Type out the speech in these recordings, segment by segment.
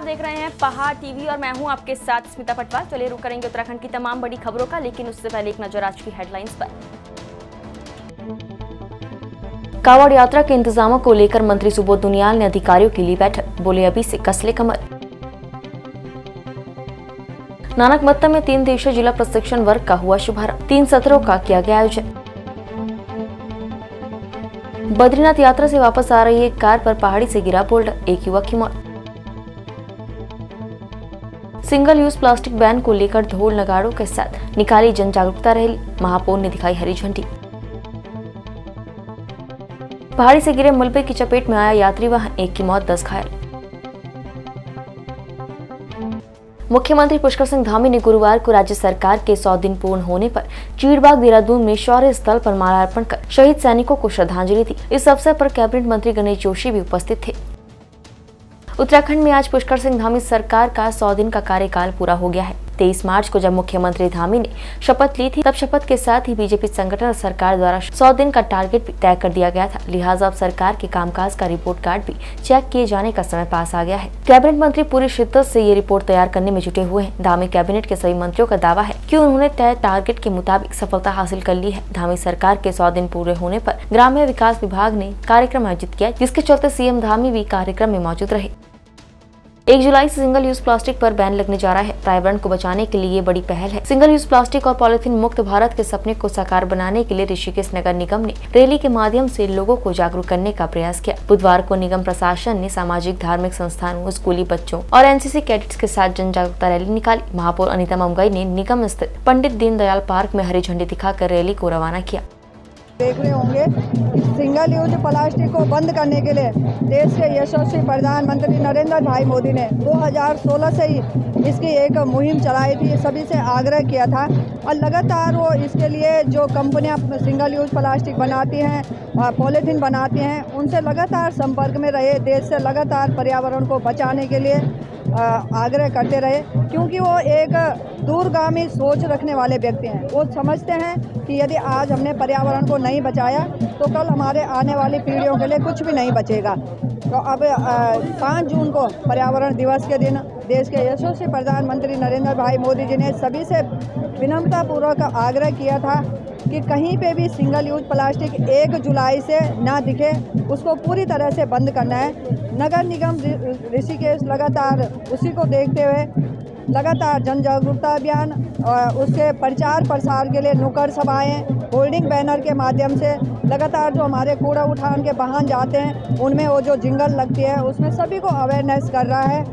देख रहे हैं पहाड़ टीवी और मैं हूं आपके साथ स्मिता पटवाल। चलिए रुक करेंगे उत्तराखंड की तमाम बड़ी खबरों का, लेकिन उससे पहले एक नजर आज की हेडलाइंस पर। कांवड़ यात्रा के इंतजामों को लेकर मंत्री सुबोध दुनियाल ने अधिकारियों की ली बैठक, बोले अभी से कस ले कमर। नानकमत्ता में 3 दिवसीय जिला प्रशिक्षण वर्ग का हुआ शुभारंभ, 3 सत्रों का किया गया आयोजन। बद्रीनाथ यात्रा से वापस आ रही एक कार पर पहाड़ी से गिरा बोल्डर, एक युवक की मौत। सिंगल यूज प्लास्टिक बैन को लेकर ढोल नगाड़ों के साथ निकाली जन जागरूकता रैली, महापौर ने दिखाई हरी झंडी। पहाड़ी से गिरे मलबे की चपेट में आया यात्री वाहन, 1 की मौत 10 घायल। मुख्यमंत्री पुष्कर सिंह धामी ने गुरुवार को राज्य सरकार के 100 दिन पूर्ण होने पर चीड़बाग देहरादून में शौर्य स्थल पर माल्यार्पण कर शहीद सैनिकों को श्रद्धांजलि दी। इस अवसर पर कैबिनेट मंत्री गणेश जोशी भी उपस्थित थे। उत्तराखंड में आज पुष्कर सिंह धामी सरकार का 100 दिन का कार्यकाल पूरा हो गया है। 23 मार्च को जब मुख्यमंत्री धामी ने शपथ ली थी, तब शपथ के साथ ही बीजेपी संगठन और सरकार द्वारा 100 दिन का टारगेट भी तय कर दिया गया था। लिहाजा अब सरकार के कामकाज का रिपोर्ट कार्ड भी चेक किए जाने का समय पास आ गया है। कैबिनेट मंत्री पूरी शिद्दत से ये रिपोर्ट तैयार करने में जुटे हुए हैं। धामी कैबिनेट के सभी मंत्रियों का दावा है कि उन्होंने तय टारगेट के मुताबिक सफलता हासिल कर ली है। धामी सरकार के 100 दिन पूरे होने पर ग्राम्य विकास विभाग ने कार्यक्रम आयोजित किया, जिसके चलते सीएम धामी भी कार्यक्रम में मौजूद रहे। 1 जुलाई से सिंगल यूज प्लास्टिक पर बैन लगने जा रहा है। पर्यावरण को बचाने के लिए ये बड़ी पहल है। सिंगल यूज प्लास्टिक और पॉलिथीन मुक्त भारत के सपने को साकार बनाने के लिए ऋषिकेश नगर निगम ने रैली के माध्यम से लोगों को जागरूक करने का प्रयास किया। बुधवार को निगम प्रशासन ने सामाजिक धार्मिक संस्थानों, स्कूली बच्चों और एनसीसी कैडेट्स के साथ जन जागरूकता रैली निकाली। महापौर अनिता ममगई ने निगम स्थित पंडित दीनदयाल पार्क में हरी झंडी दिखाकर रैली को रवाना किया। देख रहे होंगे कि सिंगल यूज प्लास्टिक को बंद करने के लिए देश के यशस्वी प्रधानमंत्री नरेंद्र भाई मोदी ने 2016 से ही इसकी एक मुहिम चलाई थी, सभी से आग्रह किया था और लगातार वो इसके लिए जो कंपनियां सिंगल यूज प्लास्टिक बनाती हैं और पॉलीथीन बनाती हैं, उनसे लगातार संपर्क में रहे, देश से लगातार पर्यावरण को बचाने के लिए आग्रह करते रहे, क्योंकि वो एक दूरगामी सोच रखने वाले व्यक्ति हैं। वो समझते हैं कि यदि आज हमने पर्यावरण को नहीं बचाया तो कल हमारे आने वाली पीढ़ियों के लिए कुछ भी नहीं बचेगा। तो अब 5 जून को पर्यावरण दिवस के दिन देश के यशस्वी प्रधानमंत्री नरेंद्र भाई मोदी जी ने सभी से विनम्रतापूर्वक आग्रह किया था कि कहीं पे भी सिंगल यूज प्लास्टिक 1 जुलाई से ना दिखे, उसको पूरी तरह से बंद करना है। नगर निगम ऋषिकेश लगातार उसी को देखते हुए लगातार जन जागरूकता अभियान और उसके प्रचार प्रसार के लिए नुक्कड़ सभाएं, होल्डिंग बैनर के माध्यम से लगातार जो हमारे कूड़ा उठान के वाहन जाते हैं उनमें वो जो जिंगल लगती है उसमें सभी को अवेयरनेस कर रहा है।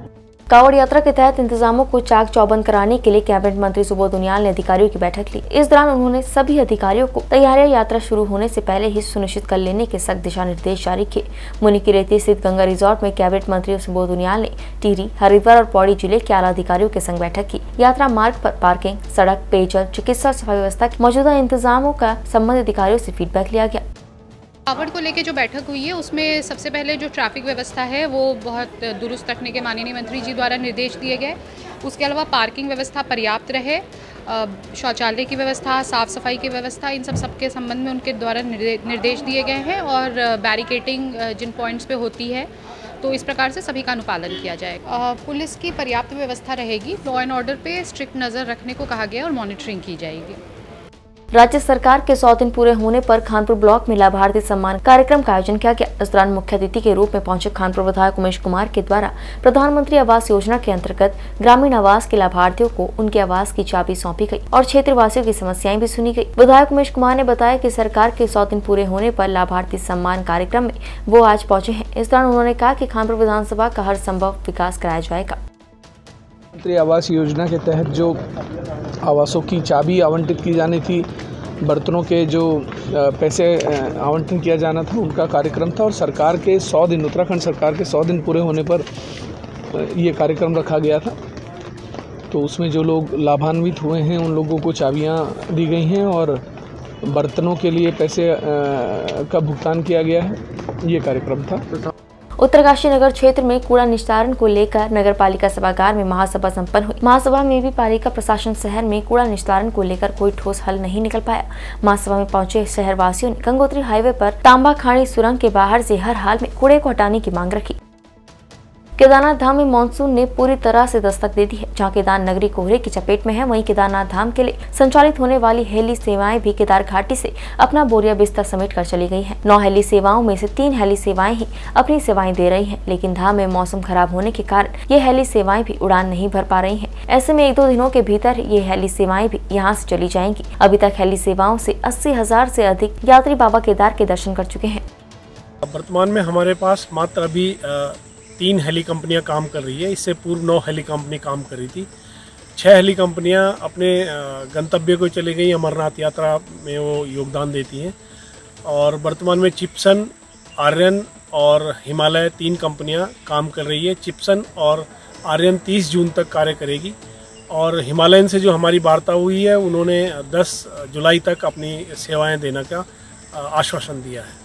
कांवड़ यात्रा के तहत इंतजामों को चाक चौबंद कराने के लिए कैबिनेट मंत्री सुबोध दुनियाल ने अधिकारियों की बैठक ली। इस दौरान उन्होंने सभी अधिकारियों को तैयारियां यात्रा शुरू होने से पहले ही सुनिश्चित कर लेने के सख्त दिशा निर्देश जारी किए। मुनि की रेती स्थित गंगा रिजॉर्ट में कैबिनेट मंत्री सुबोध दुनियाल ने टिहरी, हरिद्वार और पौड़ी जिले के आला अधिकारियों के संग बैठक की। यात्रा मार्ग पर पार्किंग, सड़क, पेयजल, चिकित्सा, सफाई व्यवस्था के मौजूदा इंतजामों का संबंधित अधिकारियों से फीडबैक लिया गया। कांवड़ को लेके जो बैठक हुई है उसमें सबसे पहले जो ट्रैफिक व्यवस्था है वो बहुत दुरुस्त रखने के माननीय मंत्री जी द्वारा निर्देश दिए गए। उसके अलावा पार्किंग व्यवस्था पर्याप्त रहे, शौचालय की व्यवस्था, साफ़ सफाई की व्यवस्था, इन सब के संबंध में उनके द्वारा निर्देश दिए गए हैं और बैरिकेटिंग जिन पॉइंट्स पे होती है तो इस प्रकार से सभी का अनुपालन किया जाएगा। पुलिस की पर्याप्त व्यवस्था रहेगी, लॉ एंड ऑर्डर पे स्ट्रिक्ट नज़र रखने को कहा गया और मॉनिटरिंग की जाएगी। राज्य सरकार के 100 दिन पूरे होने पर खानपुर ब्लॉक में लाभार्थी सम्मान कार्यक्रम का आयोजन किया गया। इस दौरान मुख्य अतिथि के रूप में पहुंचे खानपुर विधायक उमेश कुमार के द्वारा प्रधानमंत्री आवास योजना के अंतर्गत ग्रामीण आवास के लाभार्थियों को उनके आवास की चाबी सौंपी गई और क्षेत्रवासियों की समस्याएं भी सुनी गई। विधायक उमेश कुमार ने बताया कि सरकार के 100 दिन पूरे होने पर लाभार्थी सम्मान कार्यक्रम में वो आज पहुँचे हैं। इस दौरान उन्होंने कहा कि खानपुर विधानसभा का हर संभव विकास कराया जाएगा। प्रधानमंत्री आवास योजना के तहत जो आवासों की चाबी आवंटित की जानी थी, बर्तनों के जो पैसे आवंटन किया जाना था, उनका कार्यक्रम था और सरकार के 100 दिन, उत्तराखंड सरकार के 100 दिन पूरे होने पर ये कार्यक्रम रखा गया था। तो उसमें जो लोग लाभान्वित हुए हैं उन लोगों को चाबियां दी गई हैं और बर्तनों के लिए पैसे का भुगतान किया गया है। ये कार्यक्रम था। उत्तरकाशी नगर क्षेत्र में कूड़ा निस्तारण को लेकर नगर पालिका सभागार में महासभा संपन्न हुई। महासभा में भी पालिका प्रशासन शहर में कूड़ा निस्तारण को लेकर कोई ठोस हल नहीं निकल पाया। महासभा में पहुंचे शहर वासियों ने गंगोत्री हाईवे पर तांबा खाड़ी सुरंग के बाहर से हर हाल में कूड़े को हटाने की मांग रखी। केदारनाथ धाम में मानसून ने पूरी तरह से दस्तक दे दी है। जहां केदार नगरी कोहरे की चपेट में है, वहीं केदारनाथ धाम के लिए संचालित होने वाली हेली सेवाएं भी केदार घाटी से अपना बोरिया बिस्तर समेट कर चली गई हैं। 9 हेली सेवाओं में से 3 हेली सेवाएं ही अपनी सेवाएं दे रही हैं, लेकिन धाम में मौसम खराब होने के कारण ये हेली सेवाएं भी उड़ान नहीं भर पा रही हैं। ऐसे में 1-2 दिनों के भीतर ये हेली सेवाएं भी यहाँ से चली जाएंगी। अभी तक हेली सेवाओं से 80,000 से अधिक यात्री बाबा केदार के दर्शन कर चुके हैं। वर्तमान में हमारे पास मात्र अभी 3 हेली कंपनियां काम कर रही है। इससे पूर्व 9 हेली कंपनी काम कर रही थी। 6 हेली कंपनियां अपने गंतव्य को चली गई, अमरनाथ यात्रा में वो योगदान देती हैं। और वर्तमान में चिप्सन, आर्यन और हिमालय 3 कंपनियां काम कर रही है। चिप्सन और आर्यन 30 जून तक कार्य करेगी और हिमालयन से जो हमारी वार्ता हुई है उन्होंने 10 जुलाई तक अपनी सेवाएं देने का आश्वासन दिया है।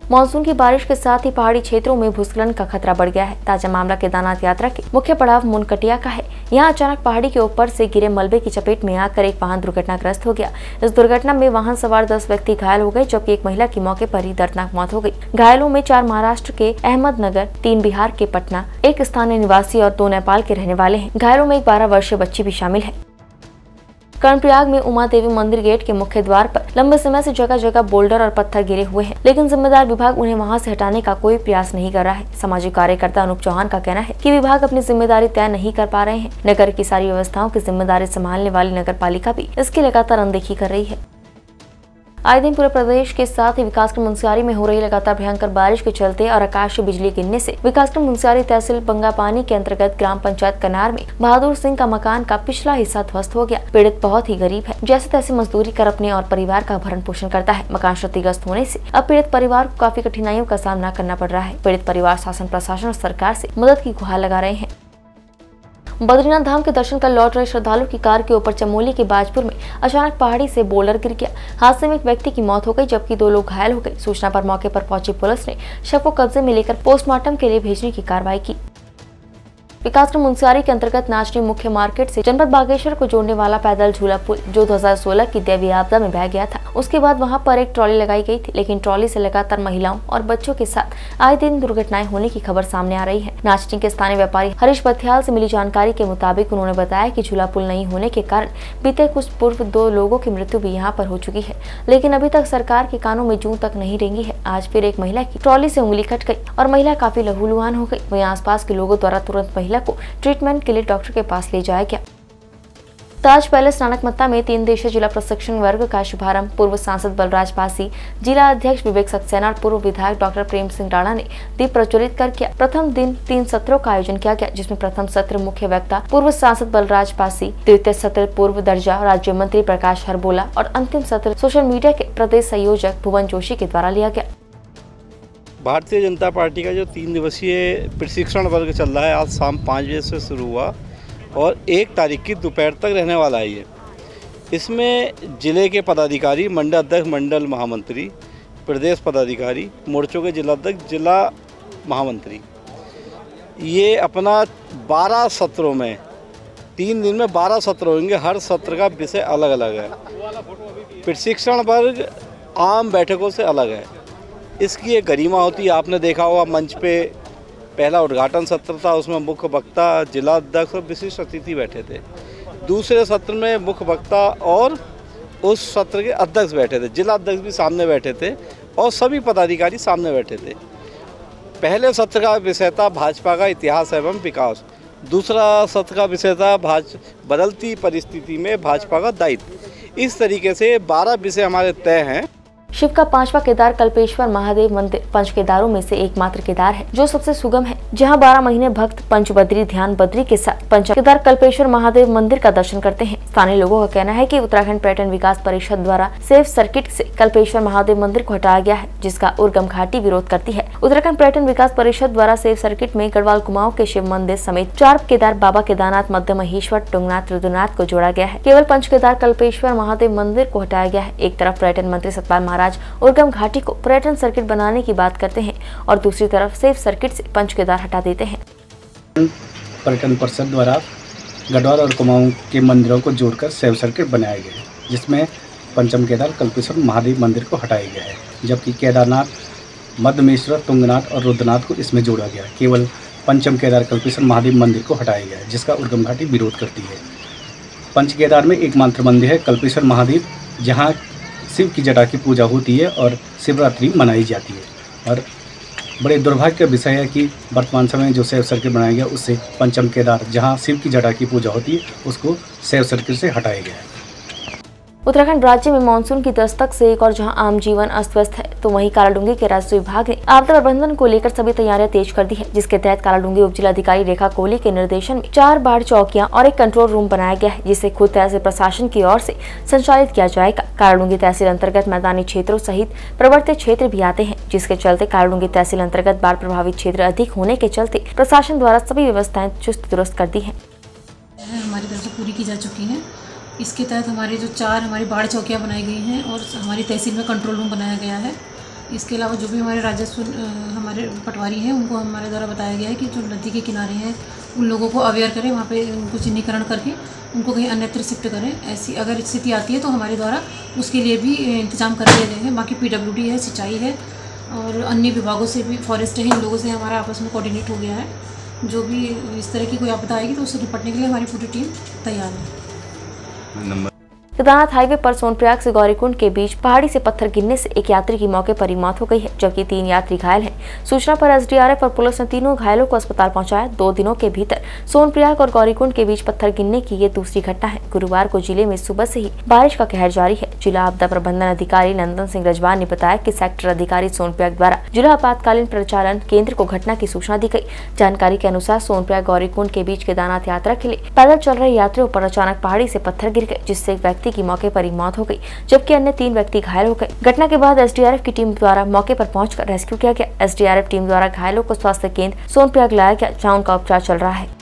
मानसून की बारिश के साथ ही पहाड़ी क्षेत्रों में भूस्खलन का खतरा बढ़ गया है। ताजा मामला केदारनाथ यात्रा के मुख्य पड़ाव मुनकटिया का है। यहाँ अचानक पहाड़ी के ऊपर से गिरे मलबे की चपेट में आकर एक वाहन दुर्घटनाग्रस्त हो गया। इस दुर्घटना में वाहन सवार 10 व्यक्ति घायल हो गए, जबकि एक महिला की मौके पर ही दर्दनाक मौत हो गई। घायलों में 4 महाराष्ट्र के अहमदनगर, 3 बिहार के पटना, 1 स्थानीय निवासी और 2 नेपाल के रहने वाले हैं। घायलों में एक 12 वर्षीय बच्ची भी शामिल है। कर्णप्रयाग में उमा देवी मंदिर गेट के मुख्य द्वार पर लंबे समय से जगह जगह बोल्डर और पत्थर गिरे हुए हैं, लेकिन जिम्मेदार विभाग उन्हें वहां से हटाने का कोई प्रयास नहीं कर रहा है। सामाजिक कार्यकर्ता अनूप चौहान का कहना है कि विभाग अपनी जिम्मेदारी तय नहीं कर पा रहे हैं। नगर की सारी व्यवस्थाओं की जिम्मेदारी संभालने वाली नगर पालिका भी इसकी लगातार अनदेखी कर रही है। आए दिन पूरे प्रदेश के साथ ही विकासखंड मुनस्यारी में हो रही लगातार भयंकर बारिश के चलते और आकाशीय बिजली गिरने से विकासखंड मुनस्यारी तहसील बंगापानी के अंतर्गत ग्राम पंचायत कनार में बहादुर सिंह का मकान का पिछला हिस्सा ध्वस्त हो गया। पीड़ित बहुत ही गरीब है, जैसे तैसे मजदूरी कर अपने और परिवार का भरण पोषण करता है। मकान क्षतिग्रस्त होने से अब पीड़ित परिवार को काफी कठिनाइयों का सामना करना पड़ रहा है। पीड़ित परिवार शासन, प्रशासन और सरकार से मदद की गुहार लगा रहे हैं। बद्रीनाथ धाम के दर्शन कर लौट रहे श्रद्धालु की कार के ऊपर चमोली के बाजपुर में अचानक पहाड़ी से बोल्डर गिर गया। हादसे में एक व्यक्ति की मौत हो गई, जबकि 2 लोग घायल हो गए। सूचना पर मौके पर पहुंची पुलिस ने शव को कब्जे में लेकर पोस्टमार्टम के लिए भेजने की कार्रवाई की। विकासखंड मुनस्यारी के अंतर्गत नाचनी मुख्य मार्केट से जनपद बागेश्वर को जोड़ने वाला पैदल झूला पुल जो 2016 की दैवीय आपदा में बह गया था, उसके बाद वहां पर एक ट्रॉली लगाई गई थी, लेकिन ट्रॉली से लगातार महिलाओं और बच्चों के साथ आए दिन दुर्घटनाएं होने की खबर सामने आ रही है। नाचनी के स्थानीय व्यापारी हरीश बथियाल से मिली जानकारी के मुताबिक उन्होंने बताया कि झूला पुल नहीं होने के कारण बीते कुछ पूर्व 2 लोगों की मृत्यु भी यहाँ पर हो चुकी है, लेकिन अभी तक सरकार के कानों में जूं तक नहीं रेंगी है। आज फिर एक महिला की ट्रॉली से उंगली कट गई और महिला काफी लहूलुहान हो गई। वहीं आसपास के लोगों द्वारा तुरंत महिला को ट्रीटमेंट के लिए डॉक्टर के पास ले जाया गया। ताज पैलेस नानकमत्ता में 3 दिवसीय जिला प्रशिक्षण वर्ग का शुभारंभ पूर्व सांसद बलराज पासी, जिला अध्यक्ष विवेक सक्सेना और पूर्व विधायक डॉक्टर प्रेम सिंह राणा ने दीप प्रज्वलित कर किया। प्रथम दिन 3 सत्रों का आयोजन किया गया, जिसमें प्रथम सत्र मुख्य वक्ता पूर्व सांसद बलराज पासी, द्वितीय सत्र पूर्व दर्जा राज्य मंत्री प्रकाश हरबोला और अंतिम सत्र सोशल मीडिया के प्रदेश संयोजक भुवन जोशी के द्वारा लिया गया। भारतीय जनता पार्टी का जो 3 दिवसीय प्रशिक्षण वर्ग चल रहा है, आज शाम 5 बजे से शुरू हुआ और 1 तारीख की दोपहर तक रहने वाला है ये। इसमें जिले के पदाधिकारी, मंडल अध्यक्ष, मंडल महामंत्री, प्रदेश पदाधिकारी, मोर्चों के जिला अध्यक्ष, जिला महामंत्री, ये अपना 12 सत्रों में 3 दिन में 12 सत्र होंगे। हर सत्र का विषय अलग अलग है। प्रशिक्षण वर्ग आम बैठकों से अलग है। इसकी एक गरिमा होती है। आपने देखा होगा मंच पे पहला उद्घाटन सत्र था, उसमें मुख्य वक्ता, जिला अध्यक्ष और विशिष्ट अतिथि बैठे थे। दूसरे सत्र में मुख्य वक्ता और उस सत्र के अध्यक्ष बैठे थे, जिला अध्यक्ष भी सामने बैठे थे और सभी पदाधिकारी सामने बैठे थे। पहले सत्र का विषय था भाजपा का इतिहास एवं विकास। दूसरा सत्र का विषय था बदलती परिस्थिति में भाजपा का दायित्व। इस तरीके से 12 विषय हमारे तय हैं। शिव का 5वां केदार कल्पेश्वर महादेव मंदिर 5 केदारों में से एकमात्र केदार है जो सबसे सुगम है, जहां 12 महीने भक्त पंचबद्री ध्यान बद्री के साथ पंच केदार कल्पेश्वर महादेव मंदिर का दर्शन करते हैं। स्थानीय लोगों का कहना है कि उत्तराखंड पर्यटन विकास परिषद द्वारा सेफ सर्किट से कल्पेश्वर महादेव मंदिर को हटाया गया है, जिसका उर्गम घाटी विरोध करती है। उत्तराखंड पर्यटन विकास परिषद द्वारा सेफ सर्किट में गढ़वाल कुमाऊं के शिव मंदिर समेत 4 केदार बाबा केदारनाथ, मध्य महेश्वर, टुंगनाथ, रुद्रनाथ को जोड़ा गया है। केवल पंच केदार कल्पेश्वर महादेव मंदिर को हटाया गया है। एक तरफ पर्यटन मंत्री सतपाल महाराज उर्गम घाटी को पर्यटन सर्किट बनाने की बात करते हैं और दूसरी तरफ सेफ सर्किट से पंच केदार हटा देते हैं। पर्यटन परिषद द्वारा गढ़वाल और कुमाऊं के मंदिरों को जोड़कर सेफ सर्किट बनाया गया है, जिसमें पंचम केदार कल्पेश्वर महादेव मंदिर को हटाया गया है, जबकि केदारनाथ, मध्यमेश्वर, तुंगनाथ और रुद्रनाथ को इसमें जोड़ा गया। केवल पंचम केदार कल्पेश्वर महादेव मंदिर को हटाया गया है, जिसका उद्गम घाटी विरोध करती है। पंच केदार में एकमात्र मंदिर है कल्पेश्वर महादेव, जहाँ शिव की जटा की पूजा होती है और शिवरात्रि मनाई जाती है। और बड़े दुर्भाग्य का विषय है कि वर्तमान समय में जो शैव सर्किट बनाया गया उससे पंचम केदार, जहाँ शिव की जटा की पूजा होती है, उसको शैव सर्किट से हटाया गया है। उत्तराखंड राज्य में मानसून की दस्तक से एक और जहां आम जीवन अस्त व्यस्त है, तो वहीं कालाडूंगी के राजस्व विभाग ने आपदा प्रबंधन को लेकर सभी तैयारियां तेज कर दी है, जिसके तहत कालाडूंगी उप जिलाधिकारी रेखा कोहली के निर्देशन में 4 बाढ़ चौकियां और एक कंट्रोल रूम बनाया गया है, जिसे खुद तहसील प्रशासन की ओर से संचालित किया जाएगा। कालाडूंगी तहसील अंतर्गत मैदानी क्षेत्रों सहित प्रवर्तित क्षेत्र भी आते हैं, जिसके चलते कालाडूंगी तहसील अंतर्गत बाढ़ प्रभावित क्षेत्र अधिक होने के चलते प्रशासन द्वारा सभी व्यवस्थाएं चुस्त दुरुस्त कर दी है। हमारी तरफ से पूरी की जा चुकी है। इसके तहत हमारी जो 4 हमारी बाढ़ चौकियाँ बनाई गई हैं और हमारी तहसील में कंट्रोल रूम बनाया गया है। इसके अलावा जो भी हमारे राजस्व हमारे पटवारी हैं उनको हमारे द्वारा बताया गया है कि जो नदी के किनारे हैं उन लोगों को अवेयर करें, वहाँ पे उनको चिन्हीकरण करके उनको कहीं अन्यत्र शिफ्ट करें। ऐसी अगर स्थिति आती है तो हमारे द्वारा उसके लिए भी इंतजाम कर दिए गए हैं। बाकी PWD है, सिंचाई है और अन्य विभागों से भी, फॉरेस्ट है, इन लोगों से हमारा आपस में कोऑर्डिनेट हो गया है। जो भी इस तरह की कोई आपदा आएगी तो उससे निपटने के लिए हमारी पूरी टीम तैयार है। केदारनाथ हाईवे पर सोनप्रयाग से गौरीकुंड के बीच पहाड़ी से पत्थर गिरने से एक यात्री की मौके पर ही मौत हो गई है, जबकि 3 यात्री घायल हैं। सूचना पर SDRF और पुलिस ने तीनों घायलों को अस्पताल पहुंचाया। 2 दिनों के भीतर सोनप्रयाग और गौरीकुंड के बीच पत्थर गिरने की ये दूसरी घटना है। गुरुवार को जिले में सुबह से ही बारिश का कहर जारी है। जिला आपदा प्रबंधन अधिकारी नंदन सिंह रजवान ने बताया कि सेक्टर अधिकारी सोनप्रयाग द्वारा जिला आपातकालीन परिचालन केंद्र को घटना की सूचना दी गई। जानकारी के अनुसार सोनप्रयाग गौरीकुंड के बीच केदारनाथ यात्रा के लिए पैदल चल रहे यात्रियों पर अचानक पहाड़ी से पत्थर गिर गए, जिससे एक व्यक्ति की मौके पर ही मौत हो गई, जबकि अन्य 3 व्यक्ति घायल हो गए। घटना के बाद SDRF की टीम द्वारा मौके पर पहुंचकर रेस्क्यू किया गया। SDRF टीम द्वारा घायलों को स्वास्थ्य केंद्र सोनप्रयाग लाया गया, जहां उनका उपचार चल रहा है।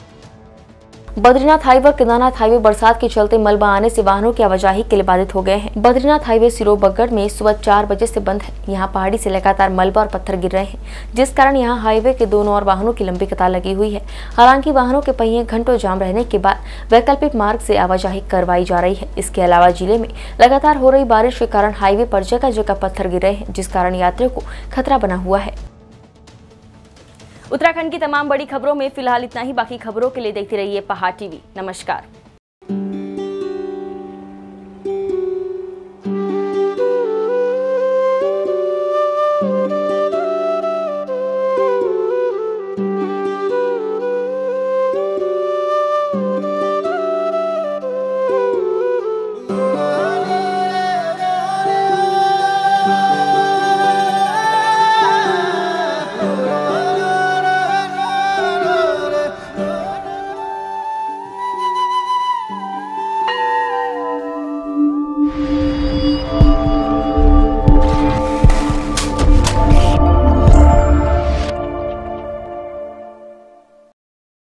बद्रीनाथ हाईवे और केदारनाथ हाईवे बरसात के चलते मलबा आने से वाहनों की आवाजाही के लिए बाधित हो गए हैं। बद्रीनाथ हाईवे सिरोबगढ़ में सुबह 4 बजे से बंद है। यहाँ पहाड़ी से लगातार मलबा और पत्थर गिर रहे हैं, जिस कारण यहाँ हाईवे के दोनों ओर वाहनों की लंबी कतार लगी हुई है। हालांकि वाहनों के पहिए घंटों जाम रहने के बाद वैकल्पिक मार्ग से आवाजाही करवाई जा रही है। इसके अलावा जिले में लगातार हो रही बारिश के कारण हाईवे पर जगह जगह पत्थर गिर रहे हैं, जिस कारण यात्रियों को खतरा बना हुआ है। उत्तराखंड की तमाम बड़ी खबरों में फिलहाल इतना ही। बाकी खबरों के लिए देखते रहिए पहाड़ टीवी। नमस्कार।